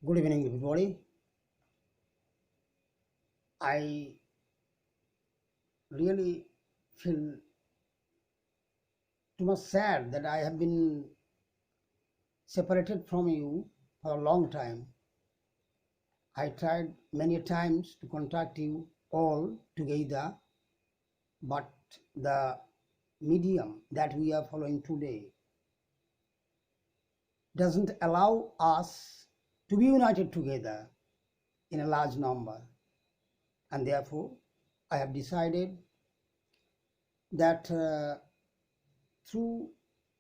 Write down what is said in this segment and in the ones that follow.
Good evening, everybody. I really feel too much sad that I have been separated from you for a long time. I tried many times to contact you all together, but the medium that we are following today doesn't allow us to be united together in a large number. And therefore, I have decided that through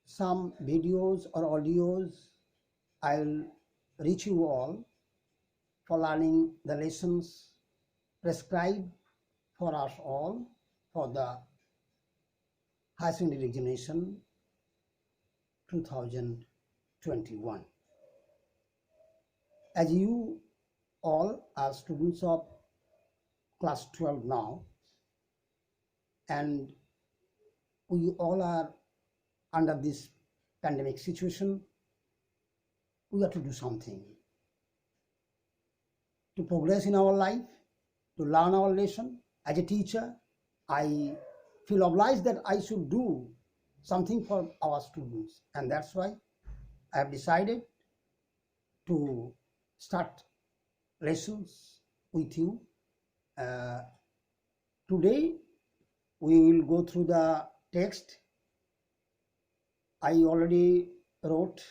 some videos or audios, I'll reach you all for learning the lessons prescribed for us all for the higher secondary examination 2021. As you all are students of class 12 now, and we all are under this pandemic situation, we have to do something to progress in our life, to learn our lesson. As a teacher, I feel obliged that I should do something for our students, and that's why I have decided to start lessons with you. Today we will go through the text. I already wrote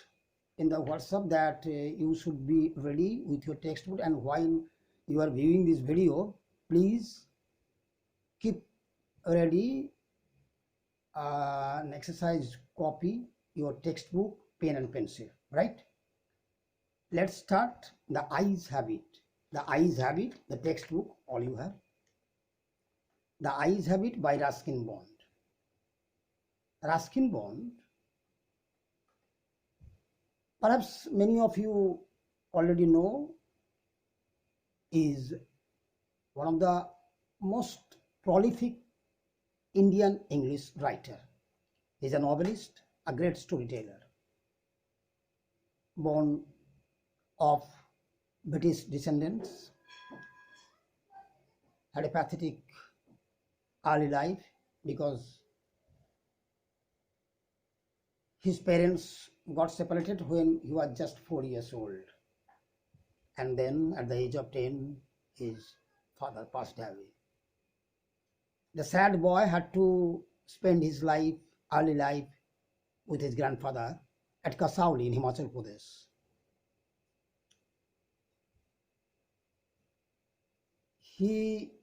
in the WhatsApp that you should be ready with your textbook, and while you are viewing this video, please keep ready an exercise copy, your textbook, pen and pencil, right? Let's start the eyes habit. The eyes habit, the textbook, all you have. The eyes habit by Ruskin Bond. Ruskin Bond, perhaps many of you already know, is one of the most prolific Indian English writer. He is a novelist, a great storyteller, born of British descendants, had a pathetic early life because his parents got separated when he was just 4 years old, and then at the age of 10 his father passed away. The sad boy had to spend his early life with his grandfather at Kasauli in Himachal Pradesh. He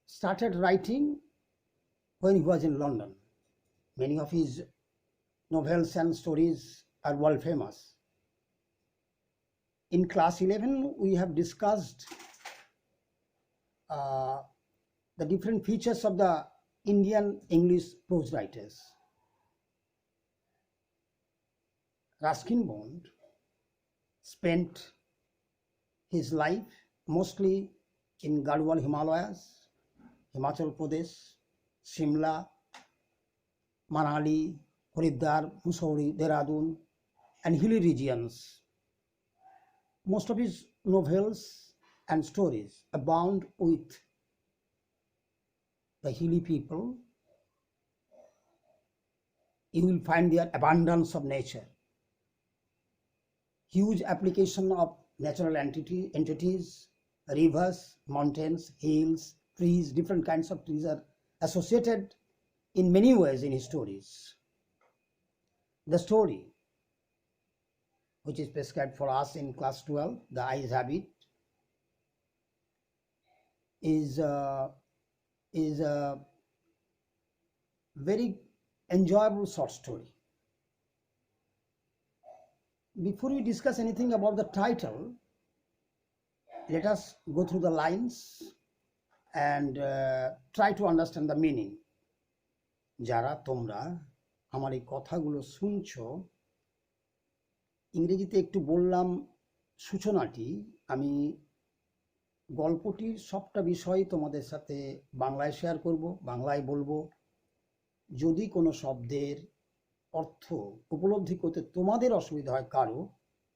started writing when he was in London. Many of his novels and stories are world famous. In class 11, we have discussed the different features of the Indian English prose writers. Ruskin Bond spent his life mostly in Garhwal Himalayas, Himachal Pradesh, Shimla, Manali, Haridwar, Mussoorie, Dehradun, and hilly regions. Most of his novels and stories abound with the hilly people. You will find their abundance of nature, huge application of natural entities, rivers, mountains, hills, trees. Different kinds of trees are associated in many ways in his stories. The story which is prescribed for us in class 12, The Eyes Habit, is a very enjoyable short story. Before we discuss anything about the title, let us go through the lines and try to understand the meaning. যারা তোমরা আমার এই কথাগুলো শুনছো, ইংরেজিতে একটু বললাম সূচনাটি, আমি গল্পটির সবটা বিষয় তোমাদের সাথে বাংলায় শেয়ার করব, বাংলায় বলবো। যদি কোনো শব্দের অর্থ উপলব্ধি করতে তোমাদের অসুবিধা হয় কারো,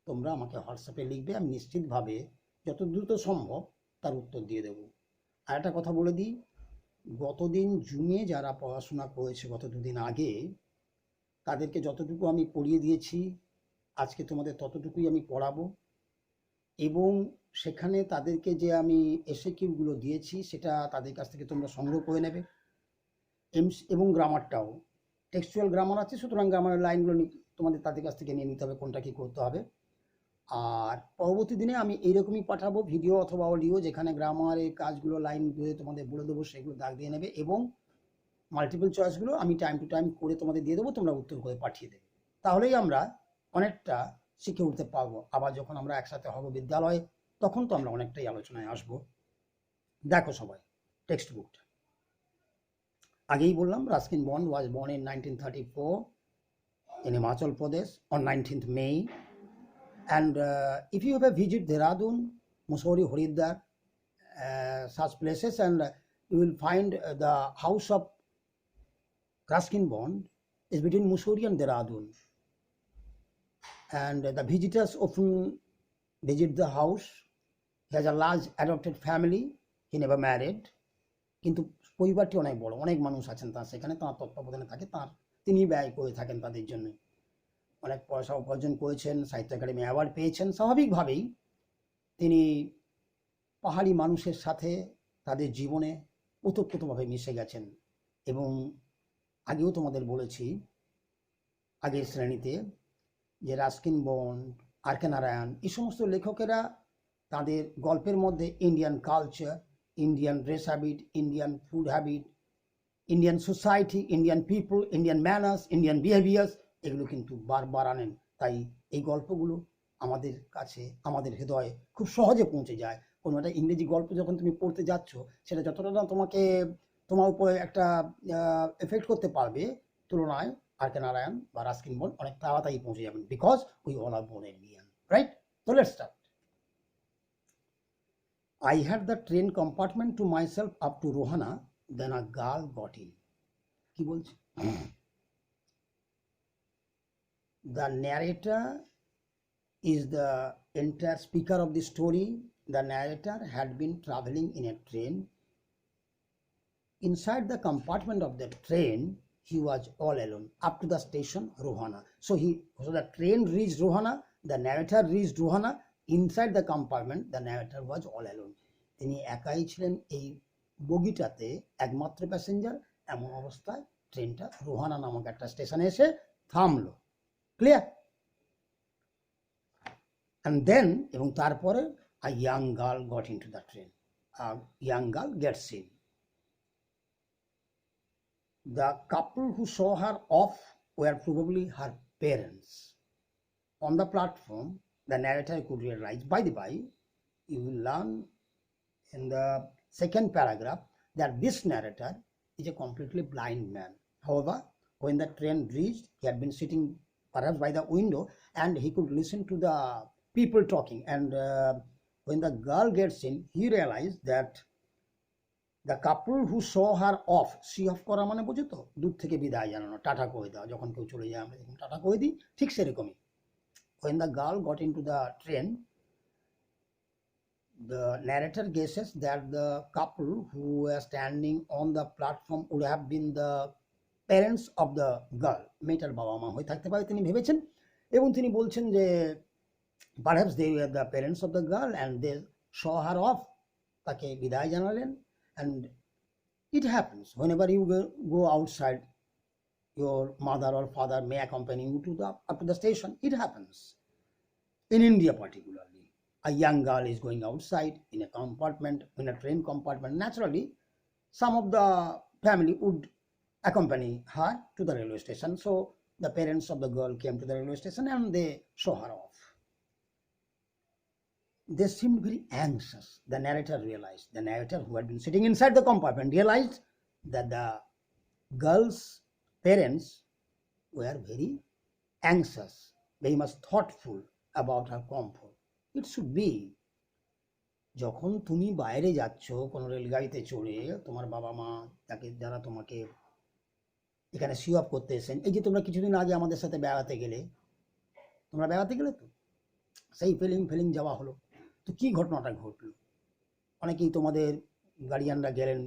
তোমরা আমাকে হোয়াটসঅ্যাপে লিখবে, আমি নিশ্চিতভাবে যত দ্রুত সম্ভব তার উত্তর দিয়ে দেব। আর একটা কথা বলে দিই, গতদিন জুমে যারা পড়াশোনা করেছে গত দুদিন আগে, তাদেরকে যতটুকু আমি পড়িয়ে দিয়েছি আজকে তোমাদের ততটুকুই আমি পড়াবো, এবং সেখানে তাদেরকে যে আমি এসএকিউগুলো দিয়েছি সেটা তাদের কাছ থেকে তোমরা সংগ্রহ করে নেবে। এবং গ্রামারটাও, টেক্সচুয়াল গ্রামার আছে, সুতরাং গ্রামারের লাইনগুলো তোমাদের তাদের কাছ থেকে নিয়ে নিতে হবে কোনটা কী করতে হবে। আর পরবর্তী দিনে আমি এইরকমই পাঠাবো ভিডিও অথবা অডিও, যেখানে গ্রামারের কাজগুলো লাইন ধরে তোমাদের বলে দেবো, সেগুলো দাগ দিয়ে নেবে, এবং মাল্টিপল চয়েসগুলো আমি টাইম টু টাইম করে তোমাদের দিয়ে দেবো, তোমরা উত্তর করে পাঠিয়ে দেবে। তাহলেই আমরা অনেকটা শিখে উঠতে পারবো। আবার যখন আমরা একসাথে হব বিদ্যালয়ে, তখন তো আমরা অনেকটাই আলোচনায় আসবো। দেখো সবাই টেক্সট বুকটা, আগেই বললাম Ruskin bond was born in 1934 in Himachal Pradesh on 19th May. And if you have a visit Dehradun, Mussoorie, Haridwar, such places, and you will find the house of Ruskin Bond is between Mussoorie and Dehradun. And the visitors often visit the house. He has a large adopted family. He never married. কিন্তু পরিবারটি অনেক বড়, অনেক মানুষ আছেন তার সেখানে, তার তত্ত্বাবধানে থাকে, তিনি ব্যয় করে থাকেন তাদের জন্য। অনেক পয়সা উপার্জন করেছেন, সাহিত্য একাডেমি অ্যাওয়ার্ড পেয়েছেন। স্বাভাবিকভাবেই তিনি পাহাড়ি মানুষের সাথে তাদের জীবনে ওতপ্রোতভাবে মিশে গেছেন। এবং আগেও তোমাদের বলেছি আগের শ্রেণীতে যে রাস্কিন বন্ড, আর.কে নারায়ণ, এই সমস্ত লেখকেরা তাদের গল্পের মধ্যে Indian culture, Indian dress habit, Indian food habit, Indian society, Indian people, Indian manners, Indian behaviours, এগুলো কিন্তু বারবার আনেন। তাই এই গল্পগুলো আমাদের কাছে, আমাদের হৃদয়ে খুব সহজে পৌঁছে যায়। কোনো একটা ইংরেজি গল্প যখন তুমি পড়তে যাচ্ছ, সেটা যতটা না তোমার উপরে একটা এফেক্ট করতে পারবে, তুলনায় আর.কে নারায়ণ বা রাস্কিন বন্ড অনেক তাড়াতাড়ি পৌঁছে যাবেন, because we all are born Indian, right? So let's start. I had the train compartment to myself up to Rohana, then a girl got in. কি বলছে? The narrator is the entire speaker of the story. The narrator had been traveling in a train. Inside the compartment of the train, he was all alone up to the station Rohana. So the train reached Rohana, the narrator reached Rohana. Inside the compartment, the narrator was all alone. তিনি একাই ছিলেন এই বগিটাতে, একমাত্র passenger. এমন অবস্থায় ট্রেনটা রোহানা নামক একটা স্টেশনে এসে থামলো। ক্লিয়ার? And then, এবং তারপরে a young girl got into the train. A young girl gets in. The couple who saw her off were probably her parents. On the platform, the narrator could realize, by the by, you will learn in the second paragraph that this narrator is a completely blind man. However, when the train reached, he had been sitting perhaps by the window and he could listen to the people talking. And when the girl gets in, he realized that the couple who saw her off, see off করা মানে বুঝো তো, দূর থেকে বিদায় জানানো, tata করে দেওয়া, যখন কেউ চলে যায় আমরা যখন টাটা করে দিই, ঠিক সেরকমই। When the girl got into the train, the narrator guesses that the couple who were standing on the platform would have been the parents of the girl. মেয়েটার বাবা মা হয়ে থাকতে পারে তিনি ভেবেছেন, এবং তিনি বলছেন যে perhaps they were the parents of the girl and they saw her off, তাকে বিদায় জানালেন। And it happens whenever you go outside, your mother or father may accompany you up to the station. It happens in India particularly. A young girl is going outside in a compartment, in a train compartment. Naturally, some of the family would accompany her to the railway station. So the parents of the girl came to the railway station and they saw her off. They seemed very anxious. The narrator who had been sitting inside the compartment realized that the girl's parents were very anxious, very much thoughtful about her comfort. It should be, যখন তুমি বাইরে যাচ্ছ কোনো রেলগাড়িতে চড়ে, তোমার বাবা মা যারা তোমাকে এখানে সি অফ করতে এসেছেন, এই যে তোমরা কিছুদিন আগে আমাদের সাথে বেড়াতে গেলে, তো সেই ফেলিং যাওয়া হলো। তো কি ঘটনাটা ঘটলো, অনেকেই তোমাদের গার্ডিয়ানরা গেলেন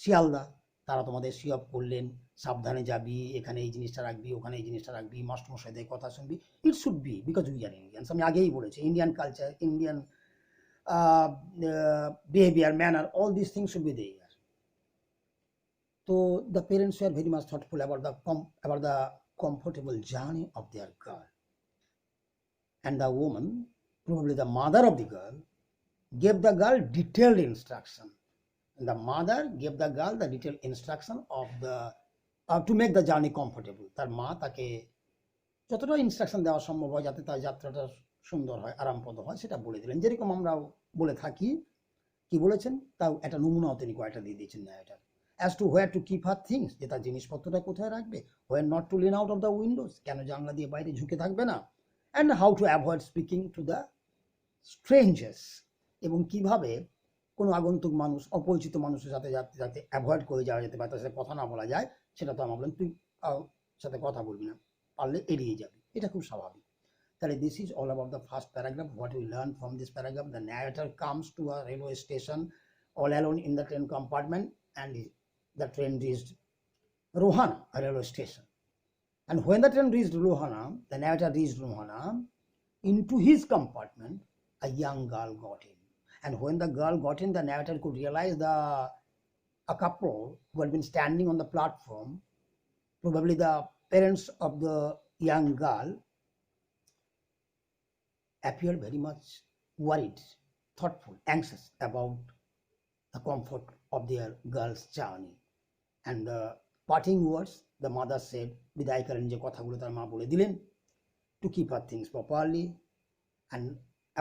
শিয়ালদা, তারা তোমাদের সিওপ করলেন সাবধানে যাবি, এখানে এই জিনিসটা রাখবি, ওখানে এই জিনিসটা রাখবি, মাস্টারমশাইদের কথা শুনবি। It should be because we are Indians. আমি আগেই বলেছি Indian culture, Indian behavior, manner, all these things should be there. So the parents were very much thoughtful about the comfortable journey of their girl, and the woman, probably the mother of the girl, gave the girl detailed instruction. And the mother gave the girl the detailed instruction of the to make the journey comfortable. তার মা তাকে যতটা instruction দেওয়া সম্ভব হয় যাতে তার যাত্রাটা সুন্দর হয়, আরামপ্রদ হয়, সেটা বলে দিলেন। যেরকম আমরা বলে থাকি, কি বলেছেন তাও একটা নমুনাও তিনি কয়েকটা দিয়ে দিয়েছেন narrator. As to where to keep her things, যে তার জিনিসপত্রটা কোথায় রাখবে, where not to lean out of the windows, কেন জানলা দিয়ে বাইরে ঝুঁকে থাকবে না, and how to avoid speaking to the strangers, এবং কিভাবে কোনো আগন্তুক মানুষ, অপরিচিত মানুষের সাথে যাতে অ্যাভয়েড করে যাওয়া যেতে পারে, তার সাথে কথা না বলা যায়, সেটা তো আমরা বললাম তুই সাথে কথা বলবি না, পারলে এড়িয়ে যাবি, এটা খুব স্বাভাবিক। তাহলে this is all about the first paragraph. What we learn from this paragraph, the narrator comes to a railway station all alone in the train compartment, and the train reached Rohana, a railway station. And when the train reached Rohana, the narrator reached Rohana, into his compartment a young girl got in. And when the girl got in, the narrator could realize a couple who had been standing on the platform, probably the parents of the young girl, appeared very much worried, thoughtful, anxious about the comfort of their girl's journey. And the parting words the mother said, বিদায়কালীন যে কথাগুলো তার মা বলে দিলেন, to keep her things properly and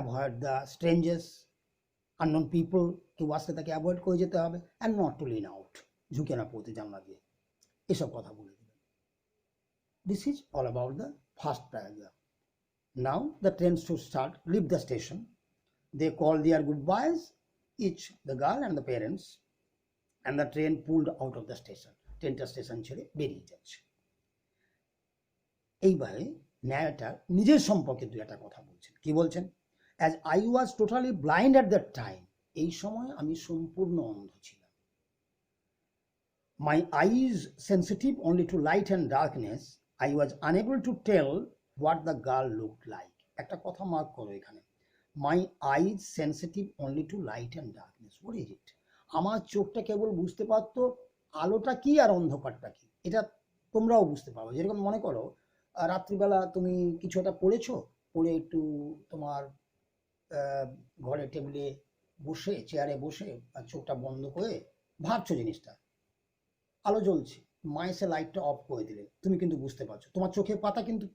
avoid the strangers, unknown people, কেউ আসলে তাকে avoid করে যেতে হবে, and not to lean out, ঝুঁকে না পড়তে জানলা দিয়ে, এসব কথা বলে দিলেন। This is all about the first paragraph. Now the train should start, leave the station. They called their goodbyes, each, the girl and the parents, and the train pulled out of the station. ট্রেনটা station ছেড়ে বেরিয়ে যাচ্ছে। এইবারে narrator নিজের সম্পর্কে দুই একটা কথা বলছেন। কি বলছেন? As I was totally blind at that time, এই সময় আমি সম্পূর্ণ অন্ধ ছিলাম। My eyes sensitive only to light and darkness, I was unable to tell what the girl looked like. একটা কথা মার্ক করো এখানে, my eyes sensitive only to light and darkness, what is it? আমার চোখটা কেবল বুঝতে পারতো আলোটা কি আর অন্ধকারটা কি, এটা তোমরাও বুঝতে পারো। যেরকম মনে করো রাত্রিবেলা তুমি কিছু একটা পড়েছো, পড়ে একটু তোমার ঘরে টেবিলে বসে, চেয়ারে বসে চোখটা বন্ধ করে ভাবছো জিনিসটা, আলো জ্বলছে, মা এসে লাইটটা অফ করে দিলে, তুমি কিন্তু বুঝতে পারছো, তোমার চোখের পাতা কিন্তু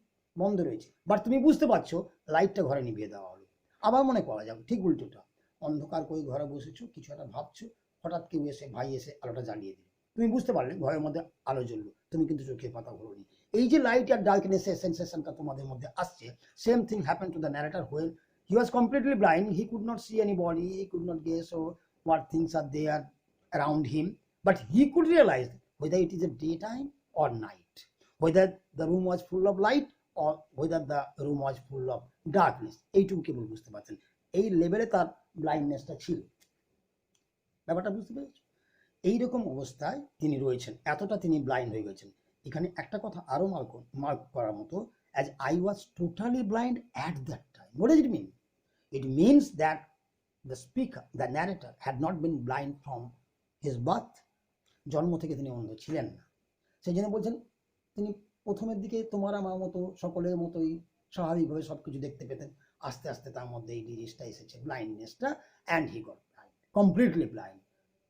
বন্ধ রয়েছে, বাট তুমি বুঝতে পারছো লাইটটা ঘরে নিভিয়ে দেওয়া হলো। আবার মনে করা যাবে ঠিক উল্টোটা, অন্ধকার করে ঘরে বসেছো, কিছু একটা ভাবছো, হঠাৎ কেউ এসে, ভাই এসে আলোটা জ্বালিয়ে দিল, তুমি বুঝতে পারলে ঘরের মধ্যে আলো জ্বললো, তুমি কিন্তু চোখের পাতা ঘোরোনি। এই যে লাইট আর ডার্কনেসের সেন্সেশনটা তোমাদের মধ্যে আসছে, same thing happen to the narrator when he was completely blind, he could not see anybody, he could not guess what things are there around him, but he could realize whether it is a daytime or night, whether the room was full of light or whether the room was full of darkness, এইটুকু কেবল বুঝতে পারছেন। এই লেভেলে তার ব্লাইন্ডনেসটা ছিল, ব্যাপারটা বুঝতে পেরেছো? এইরকম অবস্থায় তিনি রয়েছেন, এতটা তিনি ব্লাইন্ড হয়ে গেছেন। এখানে একটা কথা আরো মার্ক করার মতো, as I was totally blind at that time. What does it mean? It means that the speaker, the narrator, had not been blind from his birth. জন্ম থেকে তিনি অন্ধ ছিলেন না। সেই জন্য বলছেন তিনি প্রথমের দিকে তোমার আমার মতো সকলের মতোই স্বাভাবিকভাবে সবকিছু দেখতে পেতেন, আস্তে আস্তে তার মধ্যে এই জিনিসটা এসেছে, ব্লাইন্ডনেসটা, and he got blind, completely blind.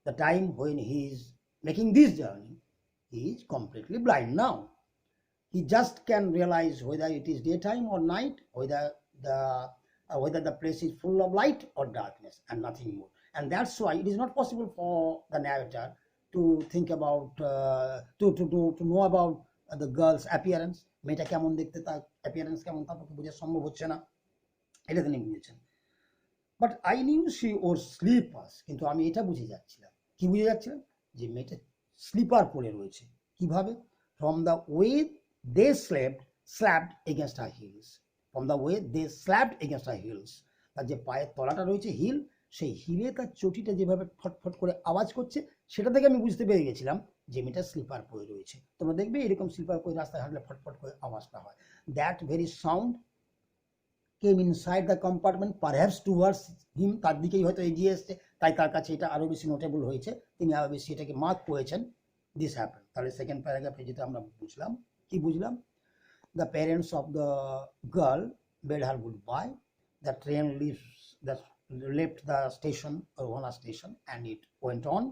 The time when he is making this journey, he is completely blind now. He just can realize whether it is daytime or night, whether the place is full of light or darkness, and nothing more. And that's why it is not possible for the narrator to think about, to know about the girl's appearance. মেয়েটা কেমন দেখতে, তার appearance কেমন, তার পক্ষে বোঝা সম্ভব হচ্ছে না, এটা তিনি বুঝেছেন। But I knew she or sleepers, কিন্তু আমি এটা বুঝে যাচ্ছিলাম, কি বুঝে যাচ্ছিলাম, যে মেয়েটা স্লিপার পরে রয়েছে। কিভাবে? From the way they slapped against her heels, from the way they slapped against her heels. তার যে পায়ের তলাটা রয়েছে হিল, সেই হিলে তার চটিটা যেভাবে ফটফট করে আওয়াজ করছে সেটা থেকে আমি বুঝতে পেরে গেছিলাম যে মেয়েটা স্লিপার পরে রয়েছে। তোমরা দেখবে এরকম স্লিপার পরে রাস্তায় হাঁটলে ফটফট করে আওয়াজটা হয়। That very sound came inside the compartment perhaps towards হিম, তার দিকেই হয়তো এগিয়ে এসছে, তাই তার কাছে এটা আরও বেশি নোটেবল হয়েছে, তিনি আরও বেশি এটাকে মার্ক করেছেন। This happen. তাহলে সেকেন্ড প্যারাগ্রাফে যেটা আমরা বুঝলাম, কি বুঝলাম? The parents of the girl bade her goodbye. The train left the station, Rohana station, and it went on.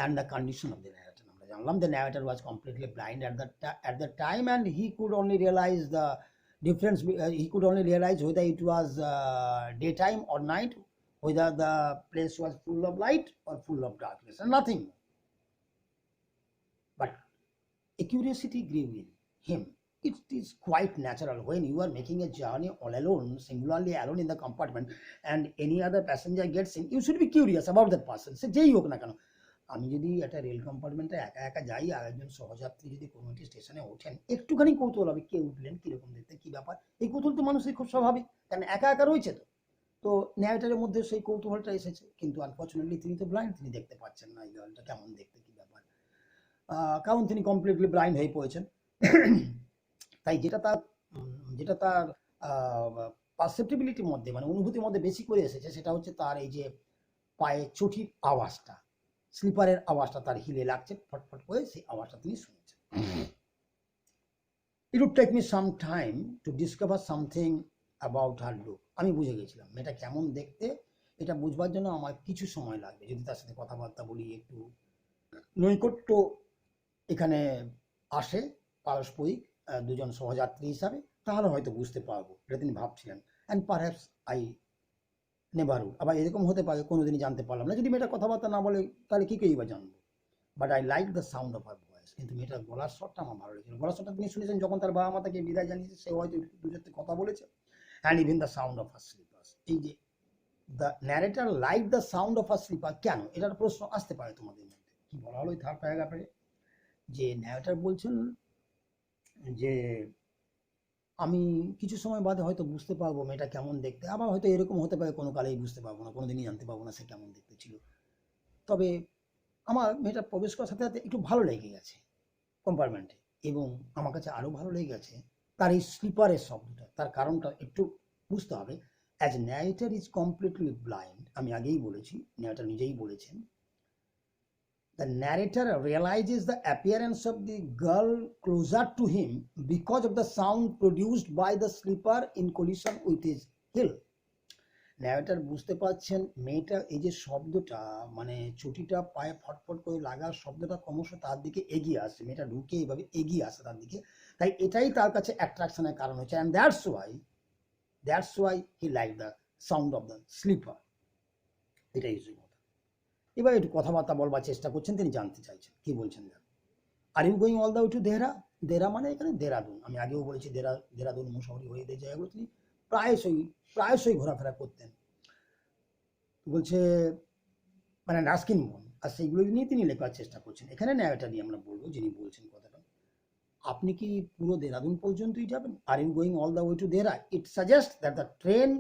And the condition of the narrator, আমরা জানলাম the narrator was completely blind at the time, and he could only realize the difference. He could only realize whether it was daytime or night, whether the place was full of light or full of darkness, and nothing more. But a curiosity grew in him. It is quite natural when you are making a journey all alone, singularly alone in the compartment, and any other passenger gets in, you should be curious about that person. সে যেই হোক না কেন, আমি যদি একটা rail কম্পার্টমেন্টে একা একা যাই আর একজন সহযাত্রী যদি কোনো একটি স্টেশনে ওঠেন, একটুখানি কৌতূহল হবে, কে উঠলেন, কীরকম দেখতে, কী ব্যাপার। এই কৌতূহল তো মানুষের খুব স্বাভাবিক, কারণ একা একা রয়েছে। তো ন্যারেটারের মধ্যে সেই কৌতূহলটা এসেছে, কিন্তু আনফর্চুনেটলি তিনি তো ব্লাইন্ড, তিনি দেখতে পাচ্ছেন না এই গার্লটা কেমন দেখতে, কী ব্যাপার, কারণ তিনি কমপ্লিটলি ব্লাইন্ড হয়ে পড়েছেন। তাই যেটা তার পারসেপ্টিবিলিটির মধ্যে, মানে অনুভূতির মধ্যে বেশি করে এসেছে, সেটা হচ্ছে তার এই যে পায়ে চটির আওয়াজটা, স্লিপারের আওয়াজটা তার হিলে লাগছে ফটফট করে, সেই আওয়াজটা তিনি শুনেছেন। It would take me some time to discover something about her look. আমি বুঝে গেছিলাম মেয়েটা কেমন দেখতে, এটা বুঝবার জন্য আমার কিছু সময় লাগবে। যদি তার সাথে কথাবার্তা বলি, একটু নৈকট্য এখানে আসে পারস্পরিক দুজন সহযাত্রী হিসাবে, তাহলে হয়তো বুঝতে পারবো, এটা তিনি ভাবছিলেন। And perhaps I never would, আবার এরকম হতে পারে কোনোদিনই জানতে পারলাম না, যদি মেয়েটা কথাবার্তা না বলে তাহলে কী করেই বা জানবো। But I like the sound of her voice, কিন্তু মেয়েটার গলার স্বরটা আমার ভালো লেগেছিল। গলার স্বরটা তিনি শুনেছেন যখন তার বাবা মা তাকে বিদায় জানিয়েছে, সে হয়তো দুজনতে কথা বলেছে। And even the sound of her slippers, এই যে the narrator like the sound of her slipper, কেন, এটার প্রশ্ন আসতে পারে তোমাদের মধ্যে। কি বলা হলো থার্ড প্যারাগ্রাফে, যে ন্যারেটার বলছেন যে আমি কিছু সময় বাদে হয়তো বুঝতে পারবো মেয়েটা কেমন দেখতে, আবার হয়তো এরকম হতে পারে কোনো কালেই বুঝতে পারবো না, কোনোদিনই জানতে পারবো না সে কেমন দেখতে ছিল। তবে আমার মেয়েটা প্রবেশ করার সাথে সাথে একটু ভালো লেগে গেছে কম্পার্টমেন্টে, এবং আমার কাছে আরও ভালো লেগে গেছে তার এই স্লিপারের শব্দটা। তার কারণটা একটু বুঝতে হবে। As narrator is completely blind, আমি আগেই বলেছি, ন্যারেটার নিজেই বলেছেন, the narrator realizes the appearance of the girl closer to him because of the sound produced by the sleeper in collision with his heel. Narrator বুঝতে পারছেন মেয়েটা এই যে শব্দটা, মানে চটিটা পায়ে ফটফট করে লাগার শব্দটা ক্রমশ তার দিকে এগিয়ে আসছে, মেয়েটা ঢুকে এইভাবে এগিয়ে আসে তার দিকে, তাই এটাই তার কাছে অ্যাট্রাকশনের কারণ হচ্ছে। And that's why he like the sound of the slipper. এটাই কথা। এবার একটু কথাবার্তা বলবার চেষ্টা করছেন, তিনি জানতে চাইছেন, কি বলছেন। Are you going all the way to Dehra, Dehra মানে এখানে দেরাদুন। আমি আগেও বলেছি দেরাদুন মুশাওরি হয়ে যে জায়গাগুলো তিনি প্রায়শই ঘোরাফেরা করতেন। বলছে মানে রাস্কিন মন, আর সেইগুলো নিয়ে তিনি লেখার চেষ্টা করছেন। এখানে ন্যারেটার নিয়ে আমরা বলবো, যিনি বলছেন কথাটা, আপনি কি পুরো দেরাদুন পর্যন্তই যাবেন? Are you going all the way to Dehra, it suggest that the train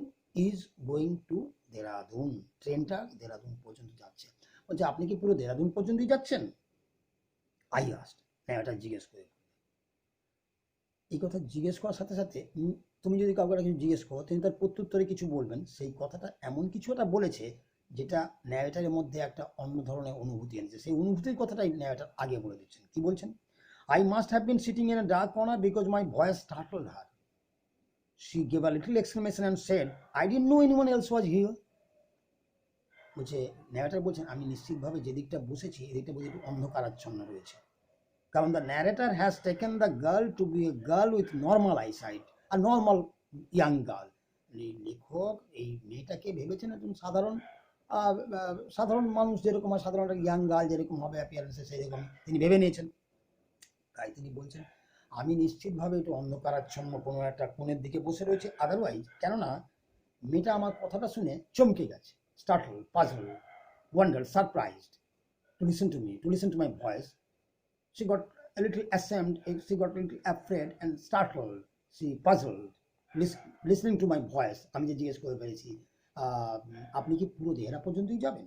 is going to Dehradun, ট্রেনটা দেরাদুন পর্যন্ত যাচ্ছে। বলছে আপনি কি পুরো দেরাদুন পর্যন্তই যাচ্ছেন? আই আস্ট, ন্যারেটার জিজ্ঞেস করে। এই কথা জিজ্ঞেস করার সাথে সাথে তুমি যদি কাউকে কিছু জিজ্ঞেস করো, তিনি তার প্রত্যুত্তরে কিছু বলবেন, সেই কথাটা এমন কিছু একটা বলেছে যেটা ন্যারেটারের মধ্যে একটা অন্য ধরনের অনুভূতি এনেছে। সেই অনুভূতির কথাটাই ন্যারেটার আগে বলে দিচ্ছেন। কি বলছেন? I must have been sitting in a dark corner because my voice startled her. She gave a little exclamation and said, I didn't know anyone else was here. বলছে ন্যারেটার বলছেন আমি নিশ্চিতভাবে যে দিকটা বসেছি এদিকটা বলছে একটু অন্ধকারাচ্ছন্ন রয়েছে, কারণ the narrator has taken the girl to be a girl with normal eyesight, আর নর্মাল ইয়াং গার্ল। লেখক এই মেয়েটাকে ভেবেছেন একজন সাধারণ মানুষ যেরকম হয়, সাধারণ একটা ইয়াং গার্ল যেরকম হবে অ্যাপিয়ারেন্সে, সেরকম তিনি ভেবে নিয়েছেন। তাই তিনি বলছেন আমি নিশ্চিতভাবে একটু অন্ধকারাচ্ছন্ন কোনো একটা কোণের দিকে বসে রয়েছে। আদারওয়াইজ, কেননা মেয়েটা আমার কথাটা শুনে চমকে গেছে, startled, puzzled, wondered, surprised to listen to my voice. She got a little ashamed, she got a little afraid and startled, she puzzled. Listening to my voice, আমি যে জিজ্ঞেস করে ফেলেছি আপনি কি পুরো দেহরা পর্যন্তই যাবেন?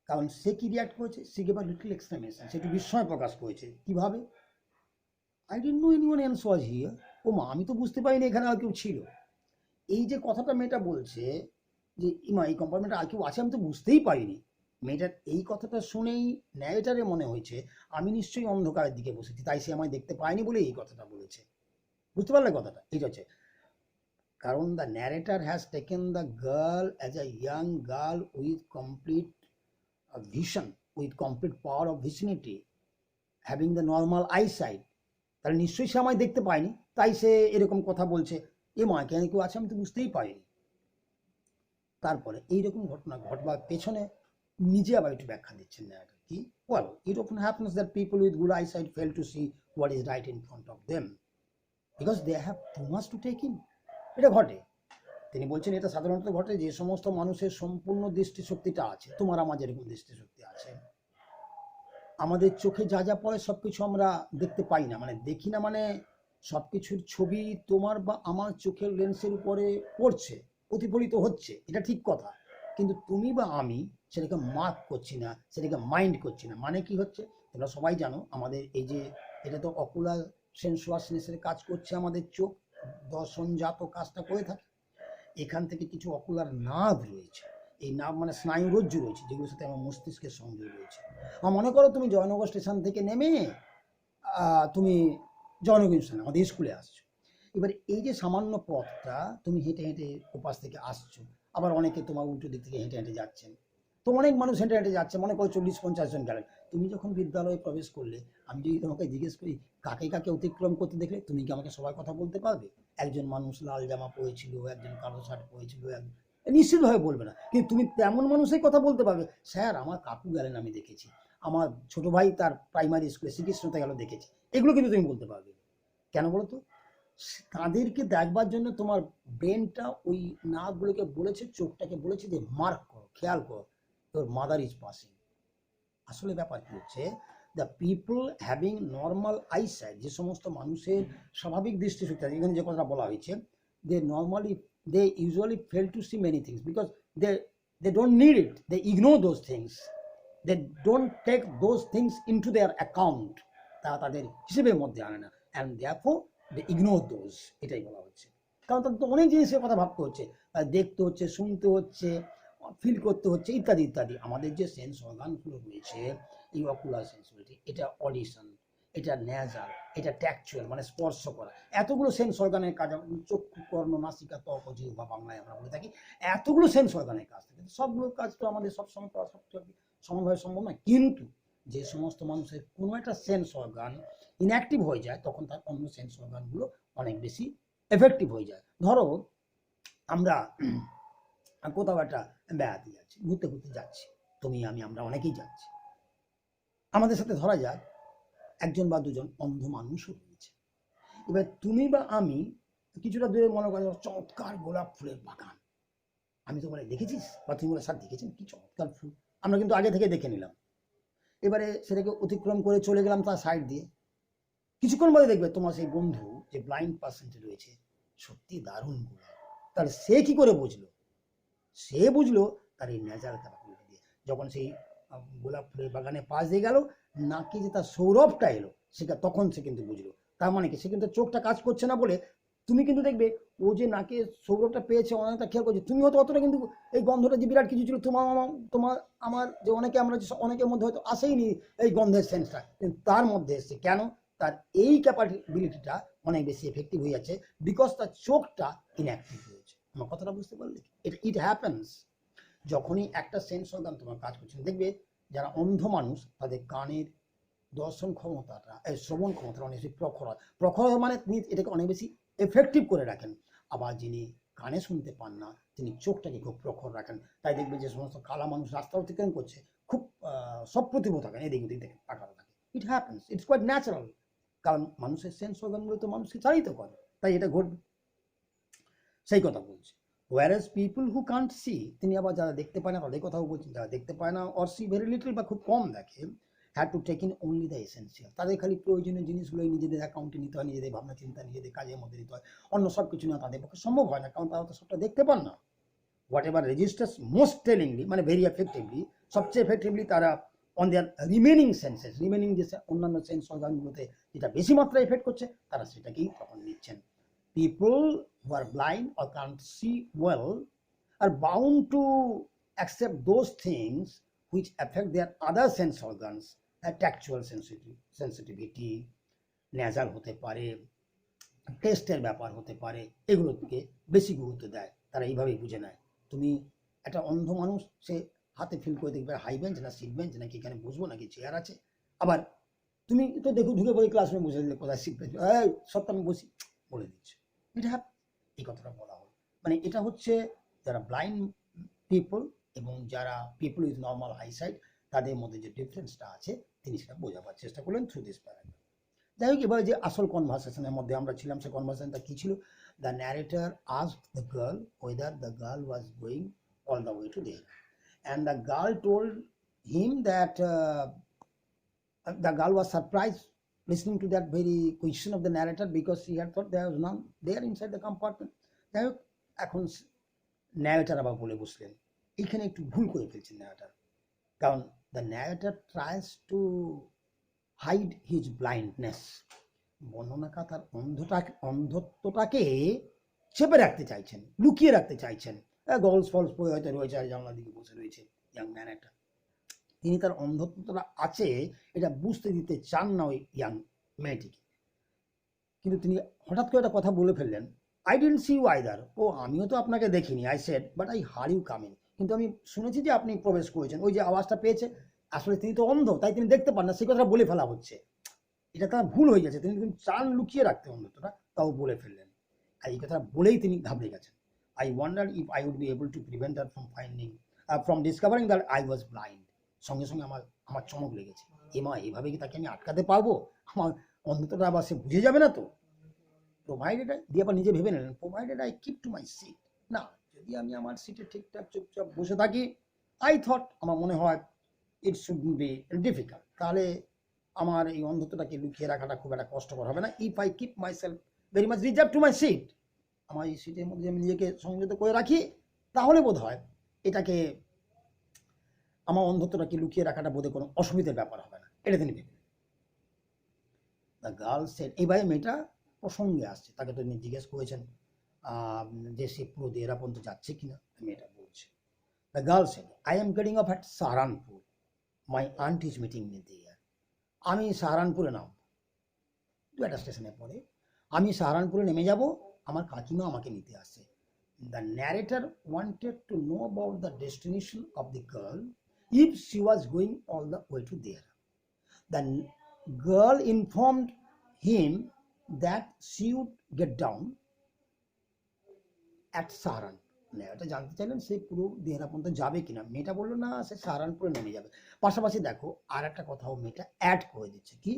কারণ সে কি রিয়াক্ট করেছে, সে গেভ আ লিটল এক্সপ্লেনেশন, সে একটু বিস্ময় প্রকাশ করেছে। কিভাবে? I didn't know anyone else was here. ও মা, আমি তো বুঝতে পারিনি এখানে আর কেউ ছিল। এই যে কথাটা মেয়েটা বলছে যে ইমা এই কম্পার্টমেন্টে আর কেউ আছে, আমি তো বুঝতেই পারিনি। মেয়েটার এই কথাটা শুনেই ন্যারেটারে মনে হয়েছে আমি নিশ্চয়ই অন্ধকারের দিকে বসেছি, তাই সে আমায় দেখতে পায়নি বলে এই কথাটা বলেছে। বুঝতে পারলে কথাটা? এটা হচ্ছে কারণ the narrator has taken the girl as a young girl with complete vision, with complete power of vicinity, having the normal eyesight. তাহলে নিশ্চয়ই সে আমায় দেখতে পায়নি, তাই সে এরকম কথা বলছে। এ মা, কেন কেউ আছে, আমি তো বুঝতেই পারিনি। তারপরে এইরকম ঘটনা ঘটবার পেছনে নিজে আবার একটু ব্যাখ্যা দিচ্ছেন না কি? Well, it often happens that people with good eyesight fail to see what is right in front of them because they have too much to take in. এটা ঘটে, তিনি বলছেন এটা সাধারণত ঘটে যে সমস্ত মানুষের সম্পূর্ণ দৃষ্টিশক্তিটা আছে, তোমার আমার যেরকম দৃষ্টিশক্তি আছে, আমাদের চোখে যা যা পড়ে সবকিছু আমরা দেখতে পাই না, মানে দেখি না, মানে সবকিছুর ছবি তোমার বা আমার চোখের লেন্সের উপরে পড়ছে, প্রতিফলিত হচ্ছে, এটা ঠিক কথা। কিন্তু তুমি বা আমি সেটাকে মার্ক করছি না, সেটাকে মাইন্ড করছি না। মানে কি হচ্ছে, তোমরা সবাই জানো আমাদের এই যে এটা তো অকুলার সেন্সুয়াসনেসের কাজ করছে, আমাদের চোখ দর্শনজাত কাজটা করে থাকে। এখান থেকে কিছু অকুলার নার্ভ রয়েছে, এই নার্ভ মানে স্নায়ুরজ্জু রয়েছে, যেগুলোর সাথে আমার মস্তিষ্কের সংযোগ রয়েছে। মনে করো তুমি জয়নগর স্টেশন থেকে নেমে তুমি জয়নগর স্টেশন আমাদের স্কুলে আসছো। এবার এই যে সামান্য পথটা তুমি হেঁটে হেঁটে ওপাশ থেকে আসছো, আবার অনেকে তোমার উল্টো দিক থেকে হেঁটে হেঁটে যাচ্ছেন, তো অনেক মানুষ হেঁটে হেঁটে যাচ্ছে, মনে করো 40-50 জন গেলেন। তুমি যখন বিদ্যালয়ে প্রবেশ করলে, আমি যদি তোমাকে জিজ্ঞেস করি কাকে কাকে অতিক্রম করতে দেখলে, তুমি কি আমাকে সবার কথা বলতে পারবে? একজন মানুষ লাল জামা পরেছিল, একজন কালো শার্ট পরেছিল, নিশ্চিতভাবে বলবে না। কিন্তু তুমি তেমন মানুষের কথা বলতে পারবে, স্যার আমার কাকু গেলেন আমি দেখেছি, আমার ছোট ভাই তার প্রাইমারি স্কুলে শ্রীকৃষ্ণতে গেল দেখেছি, এগুলো কিন্তু তুমি বলতে পারবে। কেন বলো তো? তাদেরকে দেখবার জন্য তোমার ব্রেনটা ওই নাকগুলোকে বলেছে, চোখটাকে বলেছে যে মার্ক করো, খেয়াল করো, তোর মাদার ইজ পাসিং। আসলে ব্যাপার কি হচ্ছে, the people having normal eyesight, যে সমস্ত মানুষের স্বাভাবিক দৃষ্টিশক্তি আছে, এখানে যে কথাটা বলা হয়েছে, they usually fail to see many things because they don't need it, they ignore those things, they don't take those things into their account, তা তাদের হিসেবের মধ্যে আনে না, and therefore they ignore those। এটাই বলা হচ্ছে। কারণ তাদের তো অনেক জিনিসের কথা ভাবতে হচ্ছে, দেখতে হচ্ছে, শুনতে হচ্ছে, ফিল করতে হচ্ছে, ইত্যাদি ইত্যাদি। আমাদের যে সেন্স অর্গানগুলো রয়েছে, এই অকুলার সেন্সিবিলিটি, এটা অডিশন, এটা নেজাল, এটা ট্যাকচুয়াল মানে স্পর্শ করা, এতগুলো সেন্স অর্গানের কাজ, চক্ষু, কর্ণ, নাসিকা, ত্বক, জিহ্বা বাংলায় আমরা বলে থাকি, এতগুলো সেন্স অর্গানের কাজ থাকে। সবগুলো কাজ তো আমাদের সবসময় করা সমানভাবে সম্ভব নয়। কিন্তু যে সমস্ত মানুষের কোনো একটা সেন্স অর্গান ইনঅ্যাক্টিভ হয়ে যায়, তখন তার অন্য সেন্স অর্গানগুলো অনেক বেশি এফেক্টিভ হয়ে যায়। ধরো আমরা কোথাও একটা বেড়াতে যাচ্ছি, ঘুরতে ঘুরতে যাচ্ছি, তুমি আমি আমরা অনেকেই যাচ্ছি, আমাদের সাথে ধরা যাক একজন বা দুজন অন্ধ মানুষও রয়েছে। এবার তুমি বা আমি কিছুটা দূরে মনে করি চমৎকার গোলাপ ফুলের বাগান, আমি তো বলে দেখেছিস, বা তুমি বলে স্যার দেখেছেন কি চমৎকার ফুল, আমরা কিন্তু আগে থেকে দেখে নিলাম। এবারে সেটাকে অতিক্রম করে চলে গেলাম তার সাইড দিয়ে। কিছুক্ষণ বাদে দেখবে তোমার সেই বন্ধু যে ব্লাইন্ড পার্সনটি রয়েছে, সত্যি দারুণ গোলাপ। তাহলে সে কি করে বুঝলো? সে বুঝলো তার এই ন্যাচারাল ক্যাপাবিলিটি দিয়ে। যখন সেই গোলাপ ফুলের বাগানে পাশ দিয়ে গেল, নাকি যে তার সৌরভটা এলো, সেটা তখন সে কিন্তু বুঝলো। তার মানে কি, সে কিন্তু চোখটা কাজ করছে না বলে, তুমি কিন্তু দেখবে ও যে নাকে সৌরভটা পেয়েছে, অনেকটা খেয়াল করছে, তুমি হয়তো অতটা কিন্তু এই গন্ধটা যে বিরাট কিছু ছিল, তোমার আমার যে অনেকে, আমরা যে অনেকের মধ্যে হয়তো আসেইনি এই গন্ধের সেন্সটা, কিন্তু তার মধ্যে এসছে। কেন? তার এই ক্যাপাবিলিটিটা অনেক বেশি এফেক্টিভ হয়ে যাচ্ছে, বিকজ তার চোখটা ইনঅ্যাক্টিভ হয়েছে। আমার কথাটা বুঝতে পারলে? ইট হ্যাপেন্স যখনই একটা সেন্স অর্গান তোমার কাজ করছে। দেখবে যারা অন্ধ মানুষ, তাদের কানের দর্শন ক্ষমতাটা, শ্রবণ ক্ষমতাটা অনেক বেশি প্রখর হয়। প্রখর মানে তিনি এটাকে অনেক বেশি এফেক্টিভ করে রাখেন। আবার যিনি কানে শুনতে পান না, তিনি চোখটাকে খুব প্রখর রাখেন। তাই দেখবে যে সমস্ত কালা মানুষ রাস্তা অতিক্রম করছে, খুব সপ্রতিভ থাকেন, এদিক ওদিক দেখে তাকানো থাকে। It happens, it's quite natural, কারণ মানুষের সেন্স অর্গানগুলো তো মানুষকে চালিত করে, তাই এটা ঘটবে। সেই কথা বলছি। whereas people who can't see, তিনি আবার যারা দেখতে পায় না তাদের কথাও বলছেন, যারা দেখতে পায় না or see very little বা খুব কম দেখে, had to take in only the essential. তাদের খালি প্রয়োজনীয় জিনিসগুলোই নিজেদের অ্যাকাউন্টে নিতে হয়, নিজেদের ভাবনা চিন্তা, নিজেদের কাজের মধ্যে নিতে হয়, অন্য সব কিছু না তাদের পক্ষে সম্ভব হয় না, কারণ তারা তো সবটা দেখতে পান না। হোয়াট এভার রেজিস্টার্স মোস্ট টেলিংলি, মানে ভেরি এফেক্টিভলি, সবচেয়ে এফেক্টিভলি তারা on their remaining senses, remaining যে অন্যান্য সেন্স অর্গানগুলোতে যেটা বেশি মাত্রায় এফেক্ট করছে তারা সেটাকেই তখন নিচ্ছেন। People who are blind or can't see well are bound to accept those things which affect their other sense organs, tactual sensitivity, nasal হতে পারে, টেস্টের ব্যাপার হতে পারে, এগুলোকে বেশি গুরুত্ব দেয়। তারা এইভাবেই বুঝে নেয়। তুমি একটা অন্ধ মানুষ, সে হাতে ফিল করে দেখবে হাই বেঞ্চ না সিট বেঞ্চ, নাকি এখানে বসবো নাকি চেয়ার আছে। আবার তুমি তো দেখো ঢুকে পড়ে ক্লাসরুমে বসে দিলে কোথায় সিট বেঞ্চ, সবটা আমি বসি বলে দিচ্ছে। এটা এই কথাটা বলা হলো, মানে এটা হচ্ছে যারা ব্লাইন্ড পিপল এবং যারা পিপল উইথ নর্মাল আইসাইট তাদের মধ্যে যে ডিফারেন্সটা আছে তিনি সেটা বোঝাবার চেষ্টা করলেন থ্রু দিস প্যারাগ্রাফ। যাই হোক, এবার যে আসল কনভারসেশনের মধ্যে আমরা ছিলাম, সে কনভারসেশনটা কী ছিল? The narrator asked the girl whether the girl was going all the way to their, and the girl told him that the girl was surprised listening to that very question of the narrator because she had thought there was none there inside the compartment. যাই হোক, এখন narrator আবার বলে বসলেন, এইখানে একটু ভুল করে ফেলছেন ন্যারেটার, কারণ the narrator tries to hide his blindness. বর্ণনাকার তার অন্ধত্বটাকে চেপে রাখতে চাইছেন, লুকিয়ে রাখতে চাইছেন। গলস ফলস পরে হয়তো রয়েছে আর জানলার দিকে বসে রয়েছে ইয়াং ম্যান একটা, তিনি তার অন্ধত্বটা আছে এটা বুঝতে দিতে চান না ওই ইয়াং মেয়েটিকে। কিন্তু তিনি হঠাৎ করে একটা কথা বলে ফেললেন, I didn't see you either, ও আমিও তো আপনাকে দেখিনি, I said but I heard you coming, কিন্তু আমি শুনেছি যে আপনি প্রবেশ করেছেন। ওই যে আওয়াজটা পেয়েছে, আসলে তিনি তো অন্ধ, তাই তিনি দেখতে পান না, সেই কথাটা বলে ফেলা হচ্ছে। এটা তার ভুল হয়ে যাচ্ছে, তিনি কিন্তু চান লুকিয়ে রাখতে অন্ধত্বটা, তাও বলে ফেললেন। আর এই কথাটা বলেই তিনি ঘাবড়ে গেছেন। I wonder if I would be able to prevent that from discovering that I was blind. সঙ্গে সঙ্গে আমার চমক লেগেছে, এমা এভাবে কি তাকে আমি আটকাতে পারবো? আমার অন্ধত্বটা আবার সে বুঝে যাবে না তো? প্রোভাইডেড, দিয়ে আবার নিজে ভেবে নিলেন, provided I keep to my seat, না যদি আমি আমার সিটে ঠিকঠাক চুপচাপ বসে থাকি, আই থট, আমার মনে হয় ইট শুড বি ডিফিকাল্ট, তাহলে আমার এই অন্ধত্বটাকে লুকিয়ে রাখাটা খুব একটা কষ্টকর হবে না। If I keep myself very much reserve to my seat, আমার এই সিটের মধ্যে আমি নিজেকে সংযত করে রাখি, তাহলে বোধ হয় এটাকে আমার অন্ধত্বটাকে লুকিয়ে রাখাটা বোধহয় কোনো অসুবিধার ব্যাপার হবে না, এটা তিনি ভেবেন। দ্য গার্ল সেড, এইভাবে মেয়েটা প্রসঙ্গে আসছে, তাকে তো জিজ্ঞেস করেছেন যে সে পুরো দেহরা পর্যন্ত যাচ্ছে কিনা, মেয়েটা বলছে। The girl said, I am getting off at Saharanpur, my aunt is meeting me there. আমি সাহারানপুরে নামব, দু একটা স্টেশনের পরে আমি সাহারানপুরে নেমে যাব, আমার কাকিমা আমাকে নিতে আসছে। The narrator wanted to know about the destination of the girl if she was going all the way to there. The girl informed him that she would get down at Saharan. এটা জানতে চাইলেন সে পুরো দেহরা পর্যন্ত যাবে কিনা। মেয়েটা বললো না, সে সাহারানপুরে নেমে যাবে। পাশাপাশি দেখো আর একটা কথাও মেয়েটা অ্যাড করে দিচ্ছে, কি,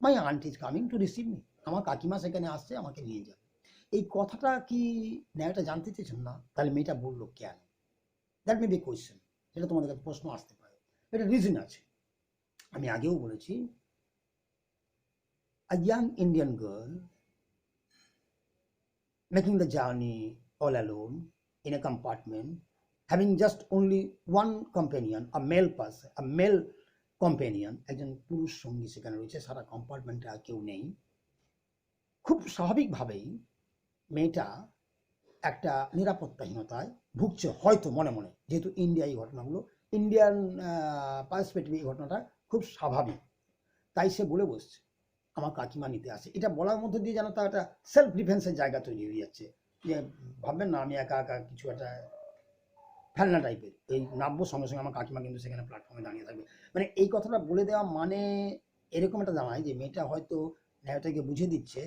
my aunt is coming to receive me, আমার কাকিমা সেখানে আসছে, আমাকে নিয়ে যাবে। এই কথাটা কি ন্যায়টা জানতে চেয়েছেন না? তাহলে মেয়েটা বললো কেন? দ্যাট মে বি কোয়েশ্চেন, সেটা তোমাদের কাছে প্রশ্ন আসতে পারে। এটা রিজন আছে, আমি আগেও বলেছি। A young Indian girl making the journey all alone in a compartment, having just only one companion, a male person, a male companion, একজন পুরুষ সঙ্গী সেখানে রয়েছে, সারা কম্পার্টমেন্টে আর কেউ নেই। খুব স্বাভাবিকভাবেই মেয়েটা একটা নিরাপত্তাহীনতায় ভুগছে হয়তো মনে মনে, যেহেতু ইন্ডিয়ায় ঘটনাগুলো, ইন্ডিয়ান পার্সপেক্টিভ এই ঘটনাটা খুব স্বাভাবিক, তাই সে বলে বসছে আমার কাকিমা নিতে আসে। এটা বলার মধ্যে দিয়ে যেন তার একটা সেলফ ডিফেন্সের জায়গা তৈরি হয়ে যাচ্ছে, যে ভাববেন না আমি একা একা কিছু একটা ফেলনা টাইপের, এই নামবো সঙ্গে সঙ্গে আমার কাকিমা কিন্তু সেখানে প্ল্যাটফর্মে দাঁড়িয়ে থাকবে। মানে এই কথাটা বলে দেওয়া মানে এরকম একটা দাঁড়ায় যে মেয়েটা হয়তো ন্যায়টাকে বুঝে দিচ্ছে,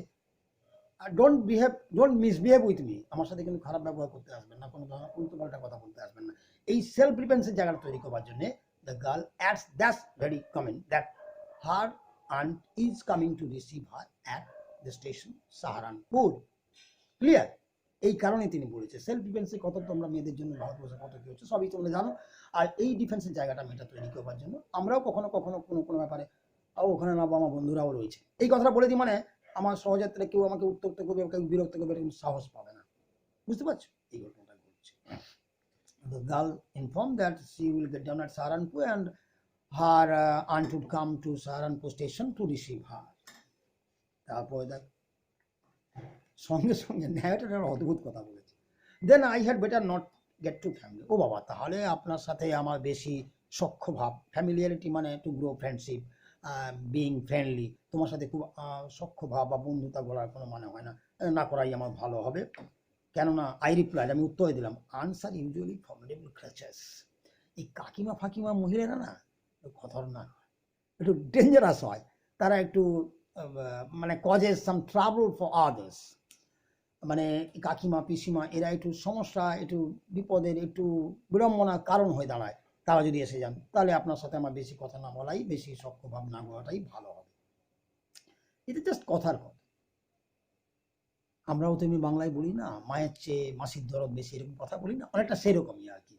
ডোন্ট মিসবিহেভ উইথ মি, আমার সাথে কিন্তু খারাপ ব্যবহার করতে আসবেন না, কোনো ধরনের উল্টো পাল্টা কথা বলতে আসবেন না। এই সেলফ ডিফেন্সের জায়গাটা তৈরি করবার জন্য the girl ads that's very comment that her aunt is coming to receive her at the station Saharanpur. Clear? এই কারণে তিনি বলেছে সেলফ ডিফেন্সে কত তোমরা মেয়েদের জন্য ভারতবর্ষে কত কি হচ্ছে সবই তোমরা জানো। আর এই ডিফেন্সের জায়গাটা মেয়েটা তৈরি করবার জন্য আমরাও কখনো কখনো কোনো কোনো ব্যাপারে ওখানে না আমার বন্ধুরাও রয়েছে। এই কথাটা বলে দিই মানে আমার সহযাত্রীরা কেউ আমাকে উত্ত্যক্ত করবে, কেউ বিরক্ত করবে, এরকম সাহস পাবে না। বুঝতে পারছো? এই ঘটনাটা ঘটছে। The girl informed that she will get down at Saharanpur and her aunt would come to Saharanpur station to receive her. তারপরে দেখ সঙ্গে সঙ্গে ন্যারেটর অদ্ভুত কথা বলেছে। Then I had better not get too familiar. ও বাবা, তাহলে আপনার সাথে আমার বেশি সখ্য ভাব, ফ্যামিলিয়ারিটি মানে to grow friendship, being friendly, তোমার সাথে খুব সখ্য ভাব বা বন্ধুতা গড়ার কোনো মানে হয় না, না করাই আমার ভালো হবে। কেননা আই রিপ্লাইড, আমি উত্তর দিলাম, আনসার ইউজুয়ালি ফর্মিডেবল ক্রাচেস। এই কাকিমা ফাকিমা মহিলারা না খতরনাক, একটু ডেঞ্জারাস হয়, তারা একটু মানে causes some trouble for others. মানে কাকিমা পিসিমা এরা একটু সমস্যা, একটু বিপদের, একটু বিড়ম্বনার কারণ হয়ে দাঁড়ায়। তারা যদি এসে যান তাহলে আপনার সাথে আমার বেশি কথা না বলাই, বেশি সখ্যভাব না বলাটাই ভালো হবে। এটা জাস্ট কথার কথা। আমরাও তো এমনি বাংলায় বলি না, মায়ের চেয়ে মাসির দরদ বেশি, এরকম কথা বলি না, অনেকটা সেরকমই আর কি।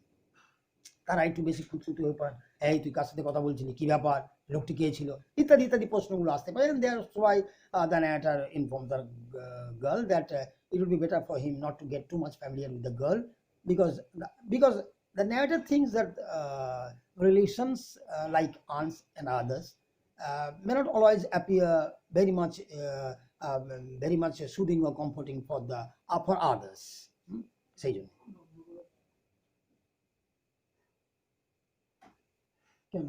তারা একটু বেশি খুঁতখুঁতি হয়ে পান, এই তুই কার সাথে কথা বলছিলি, কি ব্যাপার, লোকটি কে ছিল, ইত্যাদি ইত্যাদি প্রশ্নগুলো আসতে পারে। সবাই the narrator informs the girl that it would be better for him not to get too much familiar with the girl because the narrator thinks that relations like aunts and others may not always appear very much soothing or comforting for others. সেই জন্য কেন